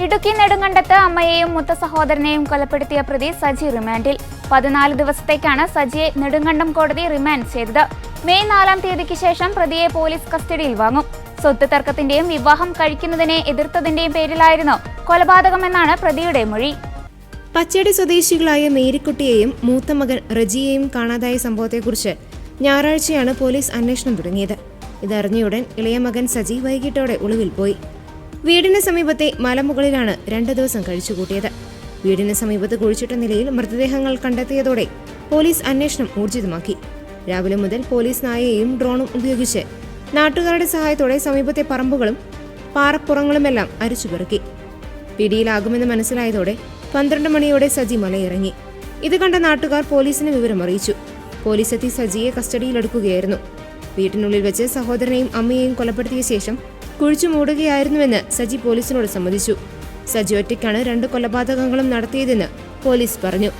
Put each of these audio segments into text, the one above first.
ഇടുക്കി നെടുങ്കണ്ടത്ത് അമ്മയെയും മൂത്ത സഹോദരനെയും കൊലപ്പെടുത്തിയ പ്രതി സജി റിമാൻഡിൽ. 14 ദിവസത്തേക്കാണ് സജിയെ നെടുങ്കണ്ടം കോടതി റിമാൻഡ് ചെയ്തത്. മെയ് 4-ാം തീയതിക്ക് ശേഷം പ്രതിയെ പോലീസ് കസ്റ്റഡിയിൽ വാങ്ങും. സ്വത്ത് തർക്കത്തിന്റെയും വിവാഹം കഴിക്കുന്നതിനെ എതിർത്തതിന്റെയും പേരിലായിരുന്നു കൊലപാതകമെന്നാണ് പ്രതിയുടെ മൊഴി. പച്ചടി സ്വദേശികളായ മേരിക്കുട്ടിയെയും മൂത്ത മകൻ റജിയെയും കാണാതായ സംഭവത്തെക്കുറിച്ച് ഞായറാഴ്ചയാണ് പോലീസ് അന്വേഷണം തുടങ്ങിയത്. ഇതറിഞ്ഞയുടൻ ഇളയ മകൻ സജി വൈകിട്ടോടെ ഒളിവിൽ പോയി. വീടിന് സമീപത്തെ മലമുകളിലാണ് 2 ദിവസം കഴിച്ചുകൂട്ടിയത്. വീടിന് സമീപത്ത് കുഴിച്ചിട്ട നിലയിൽ മൃതദേഹങ്ങൾ കണ്ടെത്തിയതോടെ പോലീസ് അന്വേഷണം ഊർജിതമാക്കി. രാവിലെ മുതൽ പോലീസ് നായയെയും ഡ്രോണും ഉപയോഗിച്ച് നാട്ടുകാരുടെ സഹായത്തോടെ സമീപത്തെ പറമ്പുകളും പാറപ്പുറങ്ങളുമെല്ലാം അരിച്ചുപെറുക്കി. പിടിയിലാകുമെന്ന് മനസ്സിലായതോടെ 12 മണിയോടെ സജി മലയിറങ്ങി. ഇത് കണ്ട നാട്ടുകാർ പോലീസിന് വിവരമറിയിച്ചു. പോലീസ് എത്തി സജിയെ കസ്റ്റഡിയിലെടുക്കുകയായിരുന്നു. വീട്ടിനുള്ളിൽ വെച്ച് സഹോദരനെയും അമ്മയെയും കൊലപ്പെടുത്തിയ ശേഷം കുഴിച്ചു മൂടുകയായിരുന്നുവെന്ന് സജി പോലീസിനോട് സമ്മതിച്ചു. സജി ഒറ്റയ്ക്കാണ് 2 കൊലപാതകങ്ങളും നടത്തിയതെന്ന് പോലീസ് പറഞ്ഞു.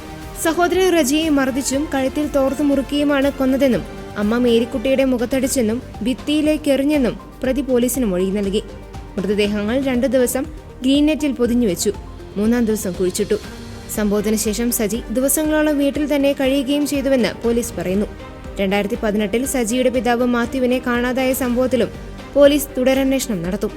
സഹോദരൻ റജിയെ മർദ്ദിച്ചും കഴുത്തിൽ തോർത്തു മുറുക്കിയുമാണ് കൊന്നതെന്നും അമ്മ മേരിക്കുട്ടിയുടെ മുഖത്തടിച്ചെന്നും ഭിത്തിയിലേക്ക് എറിഞ്ഞെന്നും പ്രതി പോലീസിന് മൊഴി നൽകി. മൃതദേഹങ്ങൾ 2 ദിവസം ഗ്രീൻ നെറ്റിൽ പൊതിഞ്ഞുവെച്ചു. 3-ാം ദിവസം കുഴിച്ചിട്ടു. സംഭവത്തിന് ശേഷം സജി ദിവസങ്ങളോളം വീട്ടിൽ തന്നെ കഴിയുകയും ചെയ്തുവെന്ന് പോലീസ് പറയുന്നു. 2018-ൽ സജിയുടെ പിതാവ് മാത്യുവിനെ കാണാതായ സംഭവത്തിലും പോലീസ് തുടരന്വേഷണം നടത്തും.